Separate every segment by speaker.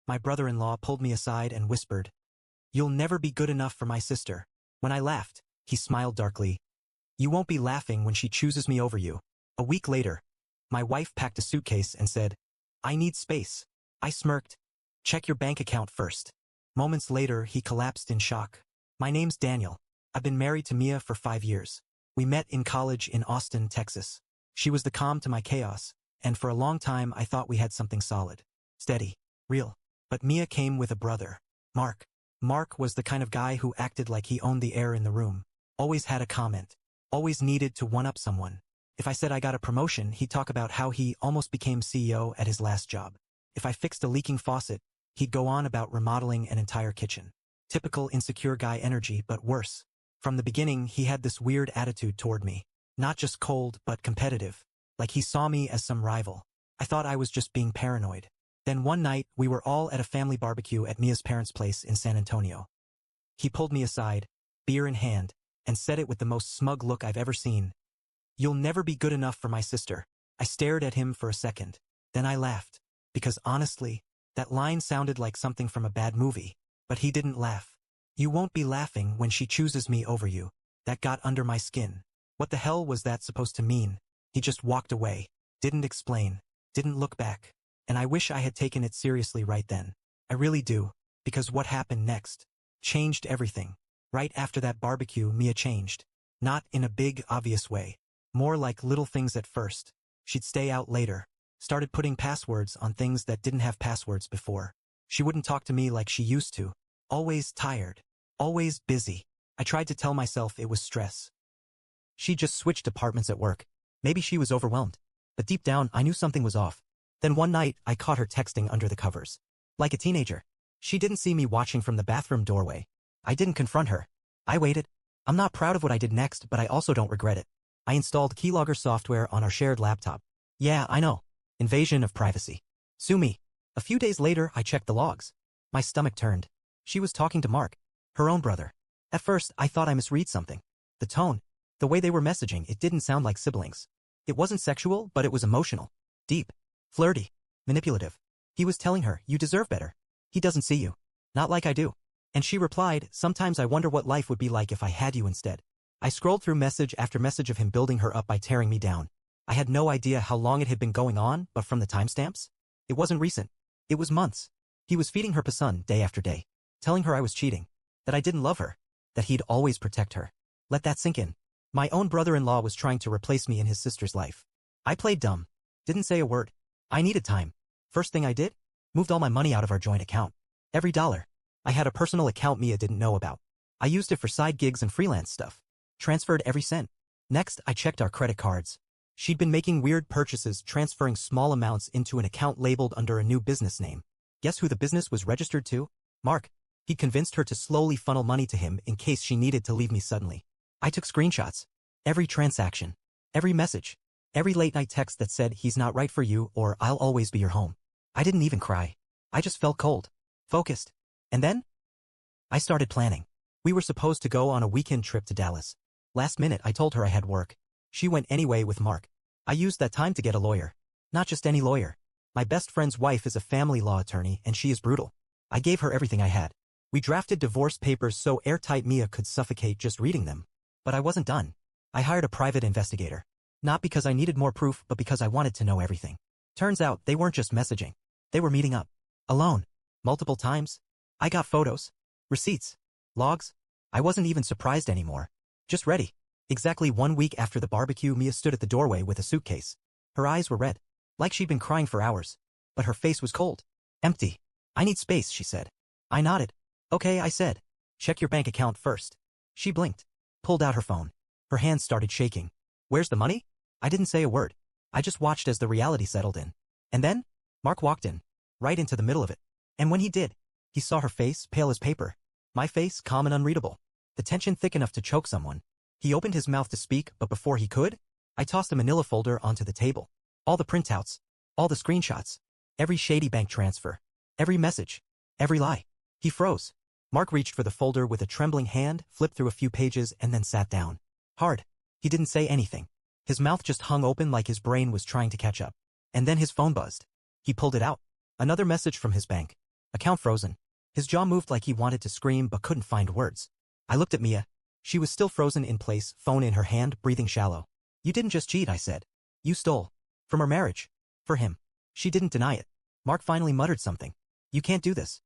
Speaker 1: My brother-in-law pulled me aside and whispered, "You'll never be good enough for my sister." When I laughed, he smiled darkly. "You won't be laughing when she chooses me over you." A week later, my wife packed a suitcase and said, "I need space." I smirked. "Check your bank account first." Moments later, he collapsed in shock. "My name's Daniel. I've been married to Mia for 5 years. We met in college in Austin, Texas. She was the calm to my chaos, and for a long time I thought we had something solid, steady, real. But Mia came with a brother, Mark. Mark was the kind of guy who acted like he owned the air in the room, always had a comment, always needed to one-up someone. If I said I got a promotion, he'd talk about how he almost became CEO at his last job. If I fixed a leaking faucet, he'd go on about remodeling an entire kitchen. Typical insecure guy energy, but worse. From the beginning, he had this weird attitude toward me. Not just cold, but competitive. Like he saw me as some rival. I thought I was just being paranoid. Then one night, we were all at a family barbecue at Mia's parents' place in San Antonio. He pulled me aside, beer in hand, and said it with the most smug look I've ever seen. "You'll never be good enough for my sister." I stared at him for a second. Then I laughed. Because honestly, that line sounded like something from a bad movie. But he didn't laugh. "You won't be laughing when she chooses me over you." That got under my skin. What the hell was that supposed to mean? He just walked away. Didn't explain. Didn't look back. And I wish I had taken it seriously right then. I really do. Because what happened next changed everything. Right after that barbecue, Mia changed. Not in a big, obvious way. More like little things at first. She'd stay out later. Started putting passwords on things that didn't have passwords before. She wouldn't talk to me like she used to. Always tired. Always busy. I tried to tell myself it was stress. She just switched departments at work. Maybe she was overwhelmed. But deep down, I knew something was off. Then one night, I caught her texting under the covers. Like a teenager. She didn't see me watching from the bathroom doorway. I didn't confront her. I waited. I'm not proud of what I did next, but I also don't regret it. I installed keylogger software on our shared laptop. Yeah, I know. Invasion of privacy. Sue me. A few days later, I checked the logs. My stomach turned. She was talking to Mark, her own brother. At first, I thought I misread something. The tone, the way they were messaging, it didn't sound like siblings. It wasn't sexual, but it was emotional. Deep. Flirty. Manipulative. He was telling her, "You deserve better. He doesn't see you. Not like I do." And she replied, "Sometimes I wonder what life would be like if I had you instead." I scrolled through message after message of him building her up by tearing me down. I had no idea how long it had been going on, but from the timestamps, it wasn't recent. It was months. He was feeding her pasun day after day, telling her I was cheating, that I didn't love her, that he'd always protect her. Let that sink in. My own brother-in-law was trying to replace me in his sister's life. I played dumb. Didn't say a word. I needed time. First thing I did? Moved all my money out of our joint account. Every dollar. I had a personal account Mia didn't know about. I used it for side gigs and freelance stuff. Transferred every cent. Next, I checked our credit cards. She'd been making weird purchases, transferring small amounts into an account labeled under a new business name. Guess who the business was registered to? Mark. He'd convinced her to slowly funnel money to him in case she needed to leave me suddenly. I took screenshots. Every transaction. Every message. Every late-night text that said, "He's not right for you," or "I'll always be your home." I didn't even cry. I just felt cold. Focused. And then? I started planning. We were supposed to go on a weekend trip to Dallas. Last minute, I told her I had work. She went anyway with Mark. I used that time to get a lawyer. Not just any lawyer. My best friend's wife is a family law attorney, and she is brutal. I gave her everything I had. We drafted divorce papers so airtight Mia could suffocate just reading them. But I wasn't done. I hired a private investigator. Not because I needed more proof, but because I wanted to know everything. Turns out, they weren't just messaging. They were meeting up. Alone. Multiple times. I got photos. Receipts. Logs. I wasn't even surprised anymore. Just ready. Exactly 1 week after the barbecue, Mia stood at the doorway with a suitcase. Her eyes were red. Like she'd been crying for hours. But her face was cold. Empty. "I need space," she said. I nodded. "Okay," I said. "Check your bank account first." She blinked. Pulled out her phone. Her hands started shaking. "Where's the money?" I didn't say a word. I just watched as the reality settled in. And then, Mark walked in. Right into the middle of it. And when he did, he saw her face, pale as paper. My face, calm and unreadable. The tension thick enough to choke someone. He opened his mouth to speak, but before he could, I tossed a manila folder onto the table. All the printouts. All the screenshots. Every shady bank transfer. Every message. Every lie. He froze. Mark reached for the folder with a trembling hand, flipped through a few pages, and then sat down. Hard. He didn't say anything. His mouth just hung open like his brain was trying to catch up. And then his phone buzzed. He pulled it out. Another message from his bank. Account frozen. His jaw moved like he wanted to scream but couldn't find words. I looked at Mia. She was still frozen in place, phone in her hand, breathing shallow. You didn't just cheat, I said. You stole. From our marriage. For him. She didn't deny it. Mark finally muttered something. You can't do this.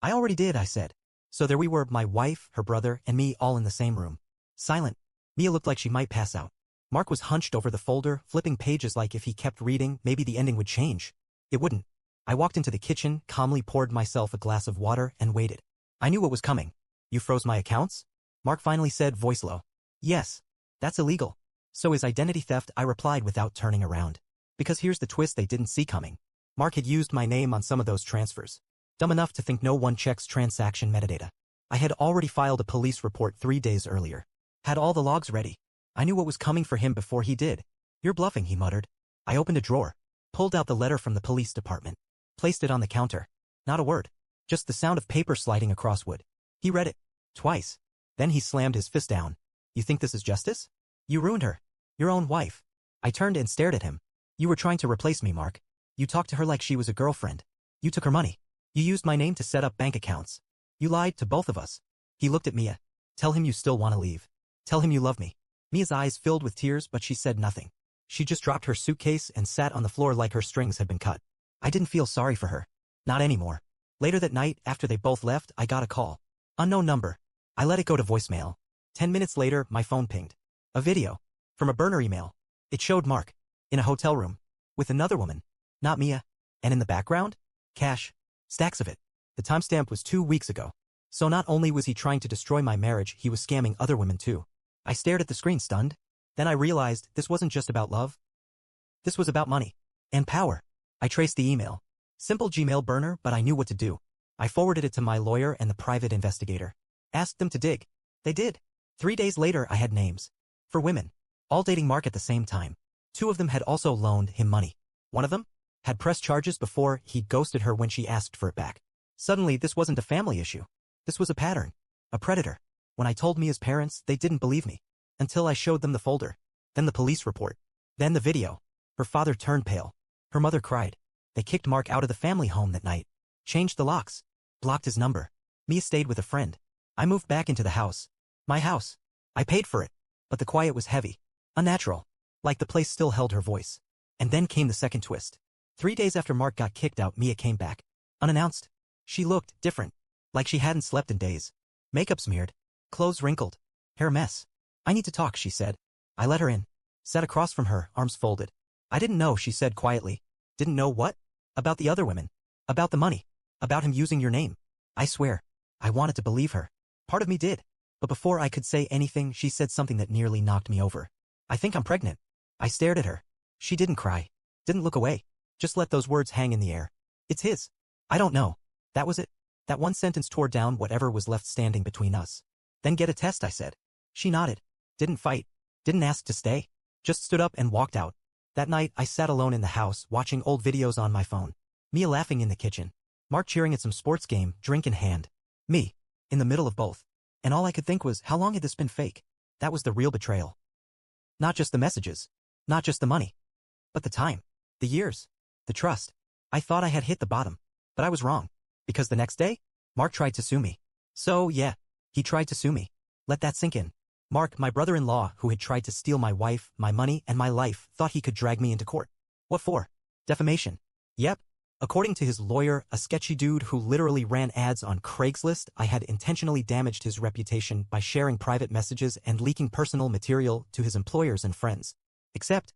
Speaker 1: I already did, I said. So there we were, my wife, her brother, and me all in the same room. Silent. Mia looked like she might pass out. Mark was hunched over the folder, flipping pages like if he kept reading, maybe the ending would change. It wouldn't. I walked into the kitchen, calmly poured myself a glass of water, and waited. I knew what was coming. You froze my accounts? Mark finally said, voice low. Yes. That's illegal. So is identity theft, I replied without turning around. Because here's the twist they didn't see coming. Mark had used my name on some of those transfers. Dumb enough to think no one checks transaction metadata. I had already filed a police report 3 days earlier. Had all the logs ready. I knew what was coming for him before he did. You're bluffing, he muttered. I opened a drawer. Pulled out the letter from the police department. Placed it on the counter. Not a word. Just the sound of paper sliding across wood. He read it. Twice. Then he slammed his fist down. You think this is justice? You ruined her. Your own wife. I turned and stared at him. You were trying to replace me, Mark. You talked to her like she was a girlfriend. You took her money. You used my name to set up bank accounts. You lied to both of us. He looked at Mia. Tell him you still want to leave. Tell him you love me. Mia's eyes filled with tears, but she said nothing. She just dropped her suitcase and sat on the floor like her strings had been cut. I didn't feel sorry for her. Not anymore. Later that night, after they both left, I got a call. Unknown number. I let it go to voicemail. 10 minutes later, my phone pinged. A video. From a burner email. It showed Mark. In a hotel room. With another woman. Not Mia. And in the background? Cash. Stacks of it. The timestamp was 2 weeks ago. So not only was he trying to destroy my marriage, he was scamming other women too. I stared at the screen stunned. Then I realized this wasn't just about love. This was about money. And power. I traced the email. Simple Gmail burner, but I knew what to do. I forwarded it to my lawyer and the private investigator. Asked them to dig. They did. 3 days later I had names. For women. All dating Mark at the same time. 2 of them had also loaned him money. One of them had pressed charges before he'd ghosted her when she asked for it back. Suddenly this wasn't a family issue. This was a pattern. A predator. When I told Mia's parents, they didn't believe me. Until I showed them the folder. Then the police report. Then the video. Her father turned pale. Her mother cried. They kicked Mark out of the family home that night. Changed the locks. Blocked his number. Mia stayed with a friend. I moved back into the house. My house. I paid for it. But the quiet was heavy. Unnatural. Like the place still held her voice. And then came the second twist. 3 days after Mark got kicked out, Mia came back. Unannounced. She looked different. Like she hadn't slept in days. Makeup smeared. Clothes wrinkled. Hair a mess. I need to talk, she said. I let her in. Sat across from her, arms folded. I didn't know, she said quietly. Didn't know what? About the other women. About the money. About him using your name. I swear. I wanted to believe her. Part of me did. But before I could say anything, she said something that nearly knocked me over. I think I'm pregnant. I stared at her. She didn't cry. Didn't look away. Just let those words hang in the air. It's his. I don't know. That was it. That one sentence tore down whatever was left standing between us. Then get a test, I said. She nodded. Didn't fight. Didn't ask to stay. Just stood up and walked out. That night, I sat alone in the house, watching old videos on my phone. Mia laughing in the kitchen. Mark cheering at some sports game, drink in hand. Me. In the middle of both. And all I could think was, how long had this been fake? That was the real betrayal. Not just the messages. Not just the money. But the time. The years. The trust. I thought I had hit the bottom. But I was wrong. Because the next day, Mark tried to sue me. So, yeah, he tried to sue me. Let that sink in. Mark, my brother-in-law, who had tried to steal my wife, my money, and my life, thought he could drag me into court. What for? Defamation. Yep. According to his lawyer, a sketchy dude who literally ran ads on Craigslist, I had intentionally damaged his reputation by sharing private messages and leaking personal material to his employers and friends. Except,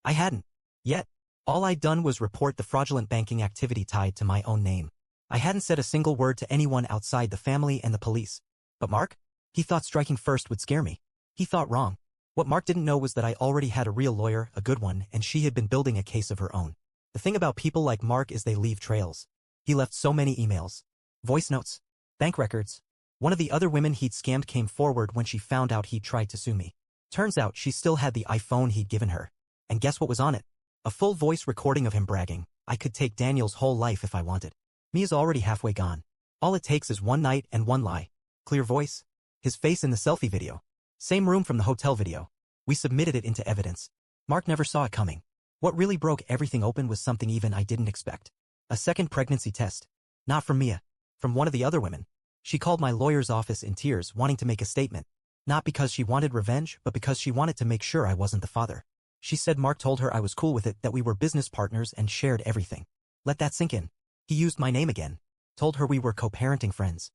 Speaker 1: I hadn't. Yet. All I'd done was report the fraudulent banking activity tied to my own name. I hadn't said a single word to anyone outside the family and the police. But Mark? He thought striking first would scare me. He thought wrong. What Mark didn't know was that I already had a real lawyer, a good one, and she had been building a case of her own. The thing about people like Mark is they leave trails. He left so many emails. Voice notes. Bank records. One of the other women he'd scammed came forward when she found out he'd tried to sue me. Turns out she still had the iPhone he'd given her. And guess what was on it? A full voice recording of him bragging. I could take Daniel's whole life if I wanted. Mia's already halfway gone. All it takes is one night and one lie. Clear voice. His face in the selfie video. Same room from the hotel video. We submitted it into evidence. Mark never saw it coming. What really broke everything open was something even I didn't expect. A second pregnancy test. Not from Mia. From one of the other women. She called my lawyer's office in tears, wanting to make a statement. Not because she wanted revenge, but because she wanted to make sure I wasn't the father. She said Mark told her I was cool with it, that we were business partners and shared everything. Let that sink in. He used my name again. Told her we were co-parenting friends.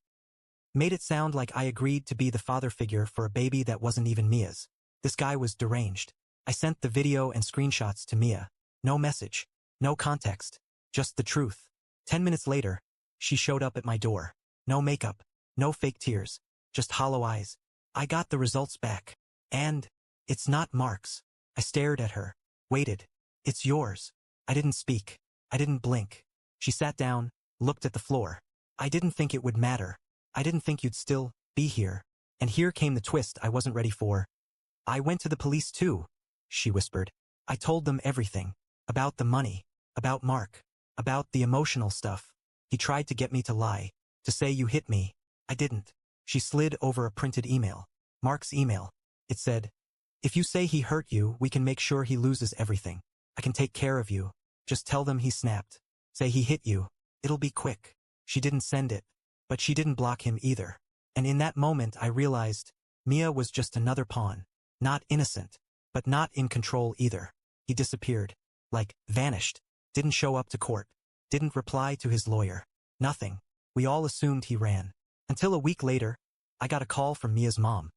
Speaker 1: Made it sound like I agreed to be the father figure for a baby that wasn't even Mia's. This guy was deranged. I sent the video and screenshots to Mia. No message. No context. Just the truth. 10 minutes later, she showed up at my door. No makeup. No fake tears. Just hollow eyes. I got the results back. And it's not Mark's. I stared at her. Waited. It's yours. I didn't speak. I didn't blink. She sat down, looked at the floor. I didn't think it would matter. I didn't think you'd still be here. And here came the twist I wasn't ready for. I went to the police too, she whispered. I told them everything. About the money. About Mark. About the emotional stuff. He tried to get me to lie. To say you hit me. I didn't. She slid over a printed email. Mark's email. It said, if you say he hurt you, we can make sure he loses everything. I can take care of you. Just tell them he snapped. Say he hit you. It'll be quick. She didn't send it. But she didn't block him either. And in that moment I realized, Mia was just another pawn. Not innocent. But not in control either. He disappeared. Like, vanished. Didn't show up to court. Didn't reply to his lawyer. Nothing. We all assumed he ran. Until a week later, I got a call from Mia's mom.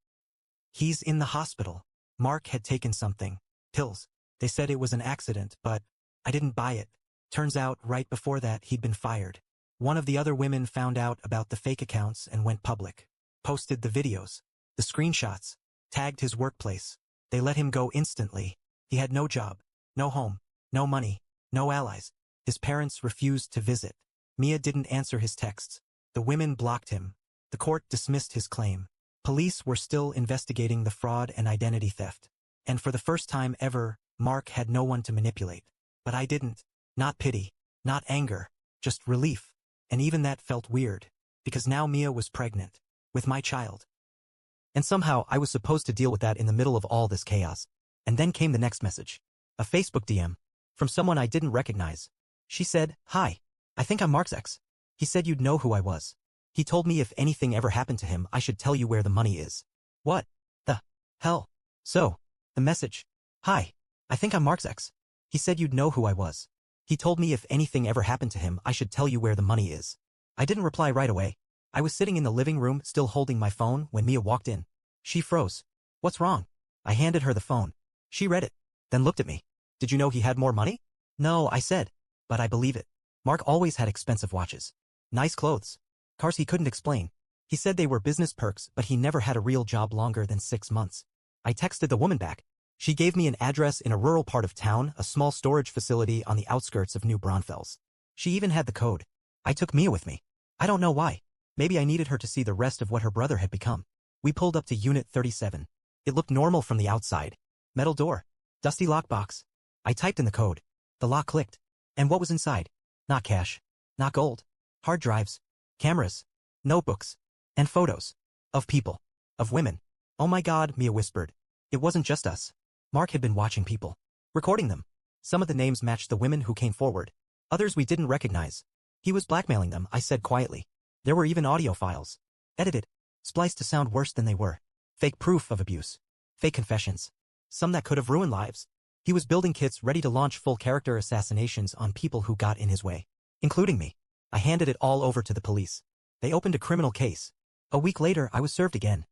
Speaker 1: He's in the hospital. Mark had taken something. Pills. They said it was an accident, but I didn't buy it. Turns out, right before that, he'd been fired. One of the other women found out about the fake accounts and went public. Posted the videos. The screenshots. Tagged his workplace. They let him go instantly. He had no job. No home. No money. No allies. His parents refused to visit. Mia didn't answer his texts. The women blocked him. The court dismissed his claim. Police were still investigating the fraud and identity theft. And for the first time ever, Mark had no one to manipulate. But I didn't. Not pity. Not anger. Just relief. And even that felt weird. Because now Mia was pregnant. With my child. And somehow I was supposed to deal with that in the middle of all this chaos. And then came the next message. A Facebook DM. From someone I didn't recognize. She said, "Hi. I think I'm Mark's ex. He said you'd know who I was. He told me if anything ever happened to him, I should tell you where the money is." What the hell? So, the message. "Hi. I think I'm Mark's ex. He said you'd know who I was. He told me if anything ever happened to him, I should tell you where the money is." I didn't reply right away. I was sitting in the living room, still holding my phone, when Mia walked in. She froze. "What's wrong?" I handed her the phone. She read it, then looked at me. "Did you know he had more money?" "No," I said. "But I believe it. Mark always had expensive watches. Nice clothes. Cars he couldn't explain. He said they were business perks, but he never had a real job longer than 6 months." I texted the woman back. She gave me an address in a rural part of town, a small storage facility on the outskirts of New Braunfels. She even had the code. I took Mia with me. I don't know why. Maybe I needed her to see the rest of what her brother had become. We pulled up to Unit 37. It looked normal from the outside. Metal door. Dusty lockbox. I typed in the code. The lock clicked. And what was inside? Not cash. Not gold. Hard drives. Cameras. Notebooks. And photos. Of people. Of women. "Oh my God," Mia whispered. It wasn't just us. Mark had been watching people. Recording them. Some of the names matched the women who came forward. Others we didn't recognize. He was blackmailing them, I said quietly. There were even audio files. Edited. Spliced to sound worse than they were. Fake proof of abuse. Fake confessions. Some that could have ruined lives. He was building kits ready to launch full character assassinations on people who got in his way. Including me. I handed it all over to the police. They opened a criminal case. A week later, I was served again.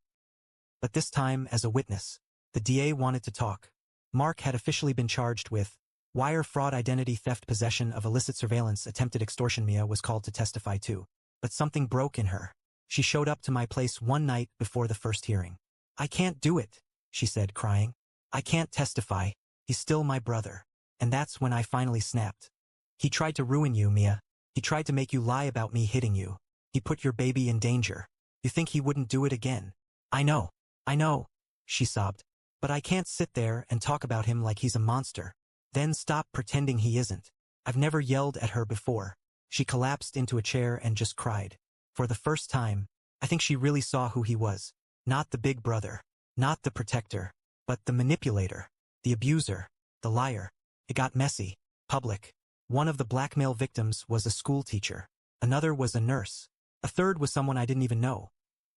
Speaker 1: But this time as a witness. The DA wanted to talk. Mark had officially been charged with wire fraud, identity theft, possession of illicit surveillance, attempted extortion. Mia was called to testify too. But something broke in her. She showed up to my place one night before the first hearing. "I can't do it," she said, crying. "I can't testify. He's still my brother." And that's when I finally snapped. "He tried to ruin you, Mia. He tried to make you lie about me hitting you. He put your baby in danger. You think he wouldn't do it again?" I know, she sobbed. "But I can't sit there and talk about him like he's a monster. Then stop pretending he isn't." I've never yelled at her before. She collapsed into a chair and just cried. For the first time, I think she really saw who he was. Not the big brother. Not the protector. But the manipulator. The abuser. The liar. It got messy. Public. One of the blackmail victims was a school teacher. Another was a nurse. A third was someone I didn't even know.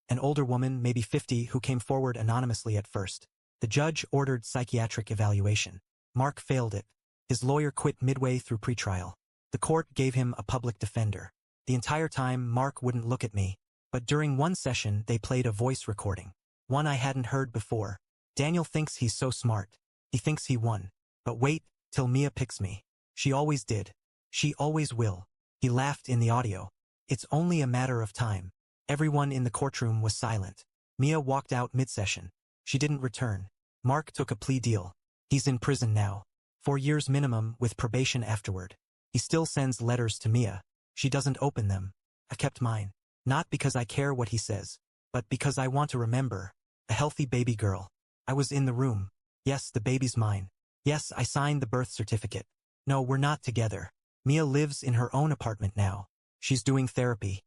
Speaker 1: An older woman, maybe 50, who came forward anonymously at first. The judge ordered psychiatric evaluation. Mark failed it. His lawyer quit midway through pretrial. The court gave him a public defender. The entire time, Mark wouldn't look at me. But during one session, they played a voice recording. One I hadn't heard before. Daniel thinks he's so smart. He thinks he won. But wait till Mia picks me. She always did. She always will. He laughed in the audio. It's only a matter of time. Everyone in the courtroom was silent. Mia walked out mid-session. She didn't return. Mark took a plea deal. He's in prison now. 4 years minimum with probation afterward. He still sends letters to Mia. She doesn't open them. I kept mine. Not because I care what he says, but because I want to remember. A healthy baby girl. I was in the room. Yes, the baby's mine. Yes, I signed the birth certificate. No, we're not together. Mia lives in her own apartment now. She's doing therapy.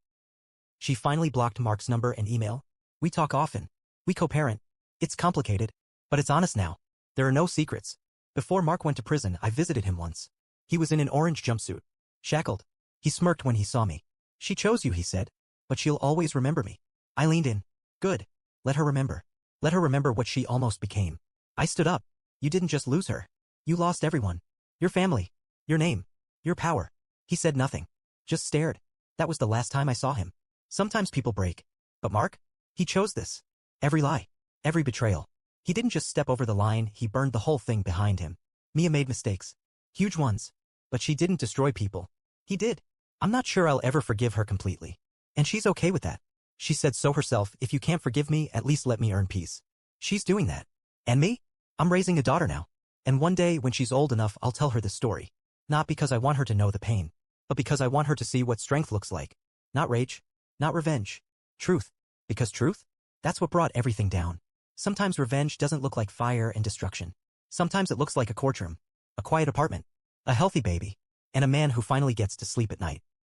Speaker 1: She finally blocked Mark's number and email. We talk often. We co-parent. It's complicated, but it's honest now. There are no secrets. Before Mark went to prison, I visited him once. He was in an orange jumpsuit. Shackled. He smirked when he saw me. She chose you, he said. But she'll always remember me. I leaned in. Good. Let her remember. Let her remember what she almost became. I stood up. You didn't just lose her. You lost everyone. Your family. Your name. Your power. He said nothing. Just stared. That was the last time I saw him. Sometimes people break. But Mark? He chose this. Every lie. Every betrayal. He didn't just step over the line, he burned the whole thing behind him. Mia made mistakes. Huge ones. But she didn't destroy people. He did. I'm not sure I'll ever forgive her completely. And she's okay with that. She said so herself, if you can't forgive me, at least let me earn peace. She's doing that. And me? I'm raising a daughter now. And one day, when she's old enough, I'll tell her this story. Not because I want her to know the pain, but because I want her to see what strength looks like. Not rage. Not revenge. Truth. Because truth? That's what brought everything down. Sometimes revenge doesn't look like fire and destruction. Sometimes it looks like a courtroom, a quiet apartment, a healthy baby, and a man who finally gets to sleep at night.